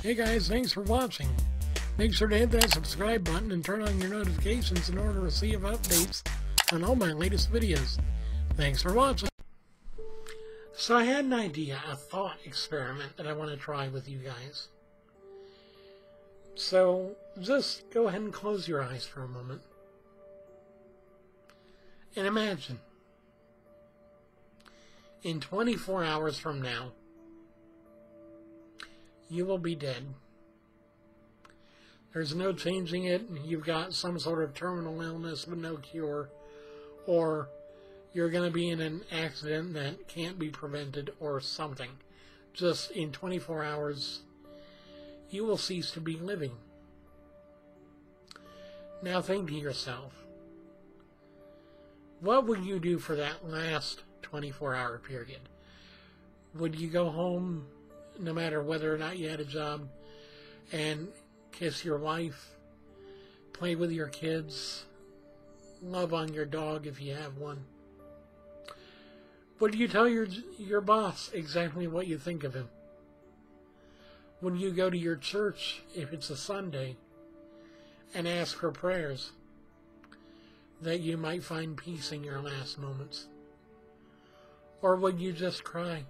Hey guys, thanks for watching. Make sure to hit that subscribe button and turn on your notifications in order to receive updates on all my latest videos. Thanks for watching. So I had an idea, a thought experiment that I want to try with you guys. So just go ahead and close your eyes for a moment. And imagine, in 24 hours from now, you will be dead. There's no changing it. You've got some sort of terminal illness with no cure, or you're going to be in an accident that can't be prevented or something. Just in 24 hours, you will cease to be living. Now think to yourself, what would you do for that last 24-hour period? Would you go home, no matter whether or not you had a job, and kiss your wife, play with your kids, love on your dog if you have one? Would you tell your boss exactly what you think of him? Would you go to your church, if it's a Sunday, and ask for prayers that you might find peace in your last moments? Or would you just cry?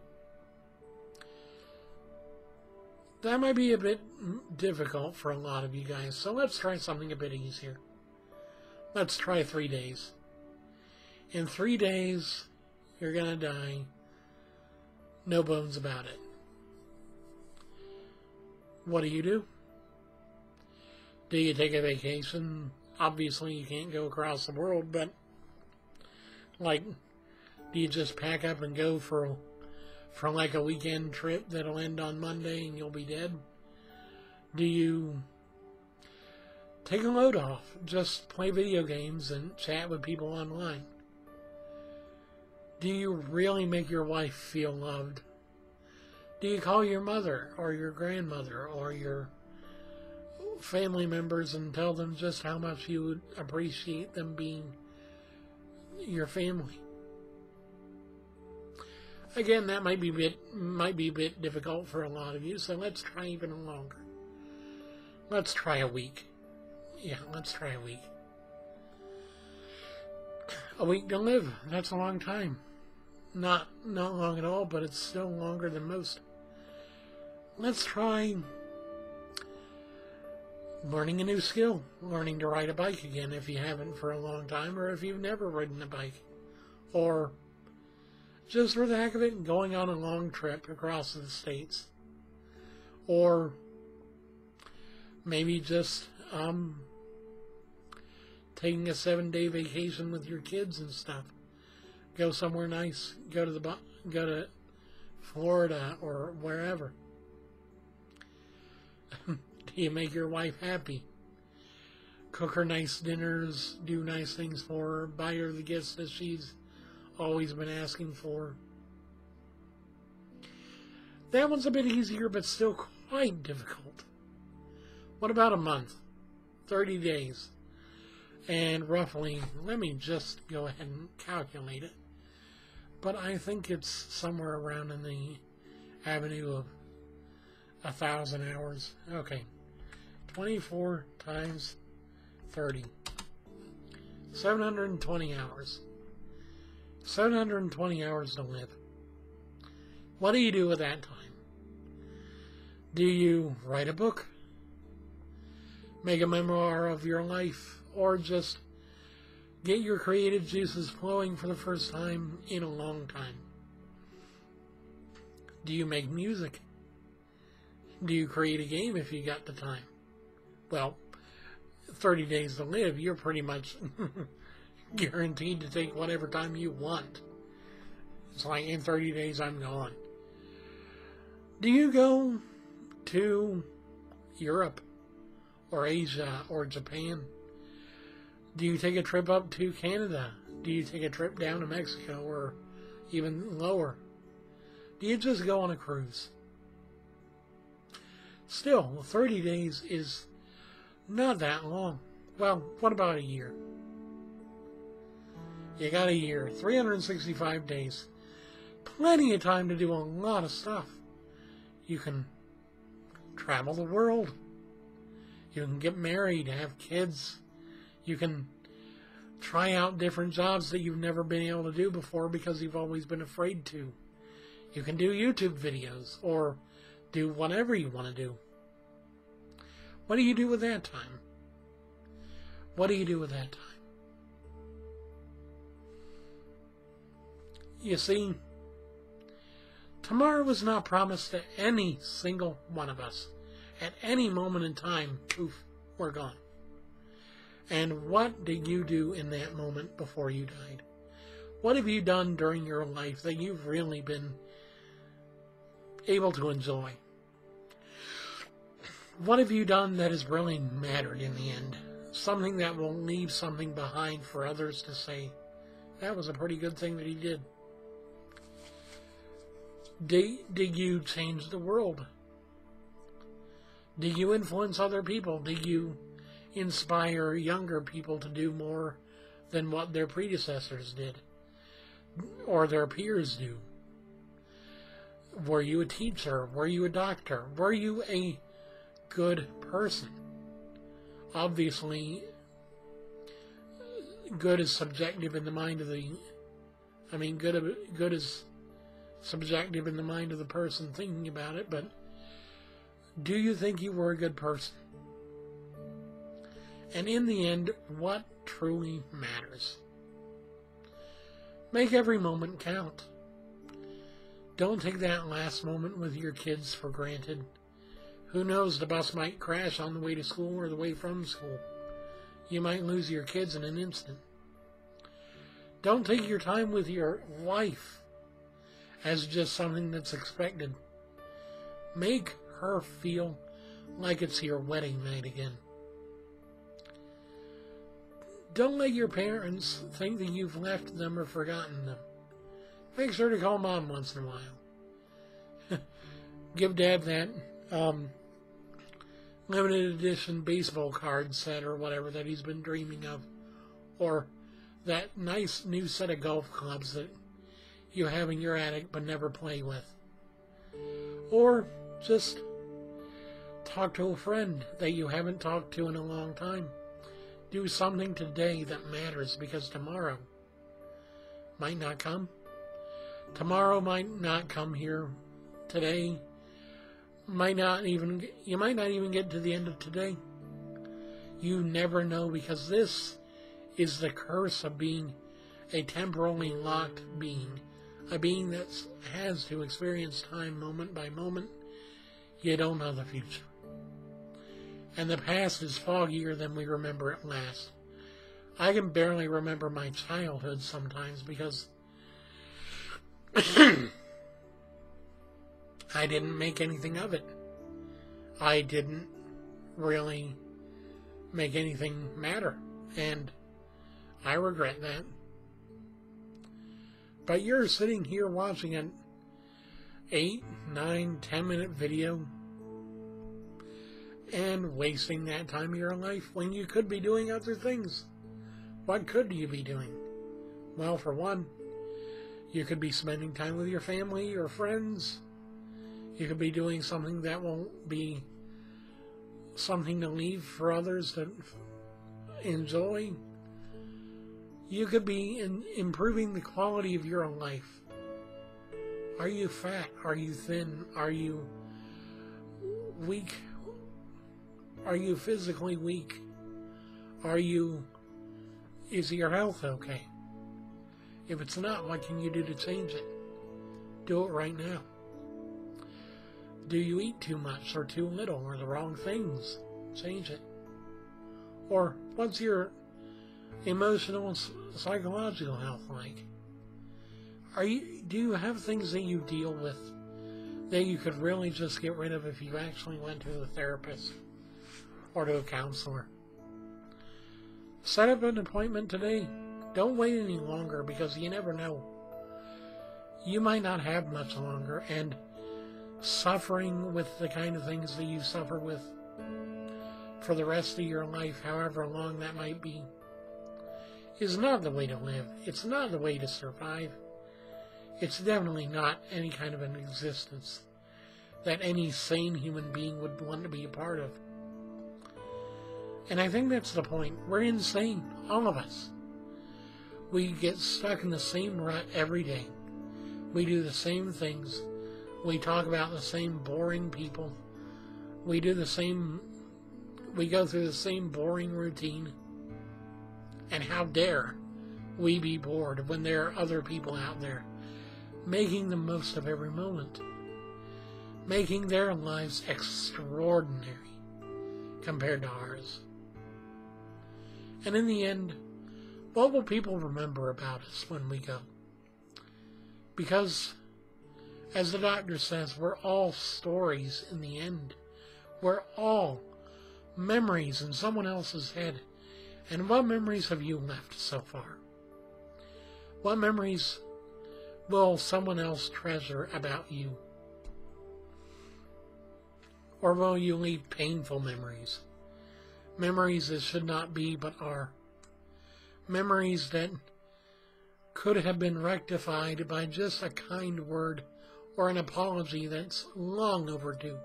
That might be a bit difficult for a lot of you guys, so let's try something a bit easier. Let's try 3 days. In 3 days, you're going to die. No bones about it. What do? Do you take a vacation? Obviously, you can't go across the world, but, like, do you just pack up and go for like a weekend trip that'll end on Monday and you'll be dead? Do you take a load off, just play video games and chat with people online? Do you really make your wife feel loved? Do you call your mother or your grandmother or your family members and tell them just how much you would appreciate them being your family? Again, that might be a bit difficult for a lot of you, so let's try even longer. Let's try a week. Yeah, let's try a week. A week to live. That's a long time. Not long at all, but it's still longer than most. Let's try learning a new skill. Learning to ride a bike again if you haven't for a long time, or if you've never ridden a bike. Or just for the heck of it, going on a long trip across the states. Or maybe just taking a 7-day vacation with your kids and stuff. Go somewhere nice. Go to Florida or wherever. Do you make your wife happy? Cook her nice dinners, do nice things for her, buy her the gifts that she's always been asking for. That one's a bit easier, but still quite difficult. What about a month? 30 days. And roughly, let me just go ahead and calculate it. But I think it's somewhere around in the avenue of 1,000 hours. Okay. 24 times 30. 720 hours. 720 hours to live. What do you do with that time? Do you write a book? Make a memoir of your life? Or just get your creative juices flowing for the first time in a long time? Do you make music? Do you create a game if you got the time? Well, 30 days to live, you're pretty much guaranteed to take whatever time you want. It's like, in 30 days, I'm gone. Do you go to Europe or Asia or Japan? Do you take a trip up to Canada? Do you take a trip down to Mexico or even lower? Do you just go on a cruise? Still, 30 days is not that long. Well, what about a year? You got a year, 365 days. Plenty of time to do a lot of stuff. You can travel the world. You can get married, have kids. You can try out different jobs that you've never been able to do before because you've always been afraid to. You can do YouTube videos or do whatever you want to do. What do you do with that time? What do you do with that time? You see, tomorrow is not promised to any single one of us. At any moment in time, poof, we're gone. And what did you do in that moment before you died? What have you done during your life that you've really been able to enjoy? What have you done that has really mattered in the end? Something that will leave something behind for others to say, that was a pretty good thing that he did. Did you change the world? Did you influence other people? Did you inspire younger people to do more than what their predecessors did? Or their peers do? Were you a teacher? Were you a doctor? Were you a good person? Obviously, good is subjective in the mind of the... good is subjective in the mind of the person thinking about it, but do you think you were a good person? And in the end, what truly matters? Make every moment count. Don't take that last moment with your kids for granted. Who knows, the bus might crash on the way to school or the way from school. You might lose your kids in an instant. Don't take your time with your wife as just something that's expected. Make her feel like it's your wedding night again. Don't let your parents think that you've left them or forgotten them. Make sure to call Mom once in a while. Give Dad that limited edition baseball card set or whatever that he's been dreaming of. Or that nice new set of golf clubs that you have in your attic but never play with. Or just talk to a friend that you haven't talked to in a long time. Do something today that matters, because tomorrow might not come. Tomorrow might not come here. Today you might not even get to the end of today. You never know, because this is the curse of being a temporally locked being. A being that has to experience time moment by moment. You don't know the future. And the past is foggier than we remember it last. I can barely remember my childhood sometimes because I didn't make anything of it. I didn't really make anything matter. And I regret that. But you're sitting here watching an 8, 9, 10-minute video and wasting that time of your life when you could be doing other things. What could you be doing? Well, for one, you could be spending time with your family or friends. You could be doing something that won't be something to leave for others to enjoy. You could be improving the quality of your life. Are you fat? Are you thin? Are you weak? Are you physically weak? Is your health okay? If it's not, what can you do to change it? Do it right now. Do you eat too much or too little or the wrong things? Change it. Or what's your emotional and psychological health like? Do you have things that you deal with that you could really just get rid of if you actually went to a therapist or to a counselor? Set up an appointment today. Don't wait any longer, because you never know. You might not have much longer, and suffering with the kind of things that you suffer with for the rest of your life, however long that might be, is not the way to live. It's not the way to survive. It's definitely not any kind of an existence. that any sane human being would want to be a part of. And I think that's the point. We're insane, all of us. We get stuck in the same rut every day. We do the same things. We talk about the same boring people. We go through the same boring routine. And how dare we be bored when there are other people out there making the most of every moment, making their lives extraordinary compared to ours. And in the end, what will people remember about us when we go? Because, as the doctor says, we're all stories in the end. We're all memories in someone else's head. And what memories have you left so far? What memories will someone else treasure about you? Or will you leave painful memories? Memories that should not be but are. Memories that could have been rectified by just a kind word or an apology that's long overdue.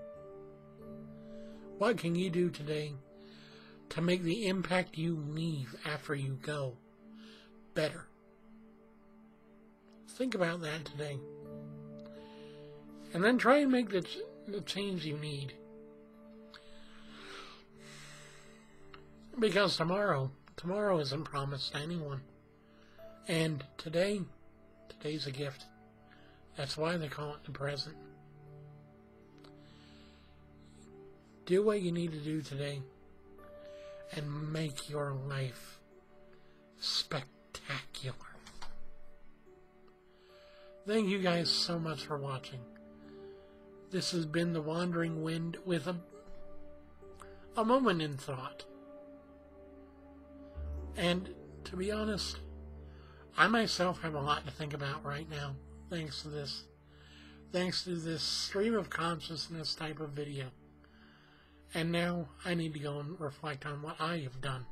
What can you do today to make the impact you leave after you go better? Think about that today. And then try and make the change you need. Because tomorrow isn't promised to anyone. And today's a gift. That's why they call it the present. Do what you need to do today and make your life spectacular. Thank you guys so much for watching. This has been The Wandering Wind with a moment in thought. And to be honest, I myself have a lot to think about right now, thanks to this stream of consciousness type of video. And now I need to go and reflect on what I have done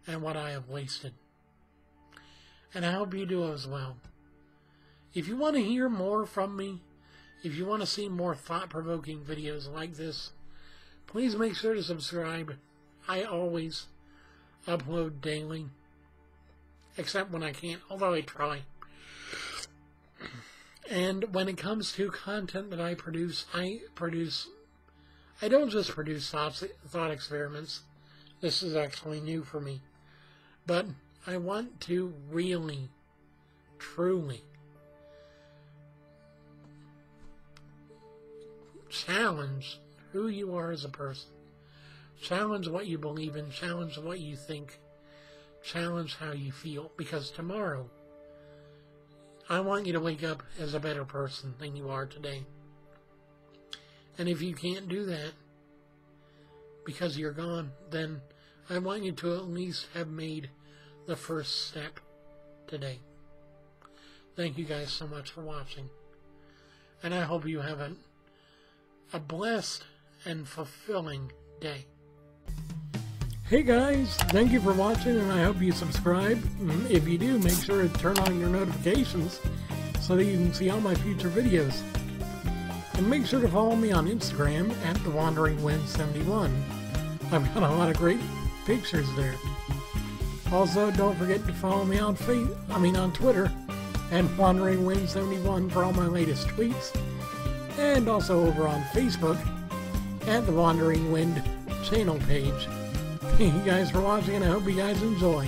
and what I have wasted. And I hope you do as well. If you want to hear more from me, if you want to see more thought-provoking videos like this, please make sure to subscribe. I always upload daily, except when I can't, although I try. And when it comes to content that I don't just produce thought experiments. This is actually new for me. But I want to really, truly challenge who you are as a person. Challenge what you believe in. Challenge what you think. Challenge how you feel. Because tomorrow, I want you to wake up as a better person than you are today. And if you can't do that because you're gone, then I want you to at least have made the first step today. Thank you guys so much for watching. And I hope you have a blessed and fulfilling day. Hey guys, thank you for watching, and I hope you subscribe. If you do, make sure to turn on your notifications so that you can see all my future videos. And make sure to follow me on Instagram at thewanderingwind71. I've got a lot of great pictures there. Also, don't forget to follow me on Twitter at wanderingwind71 for all my latest tweets. And also over on Facebook at the Wandering Wind channel page. Thank you guys for watching, and I hope you guys enjoy.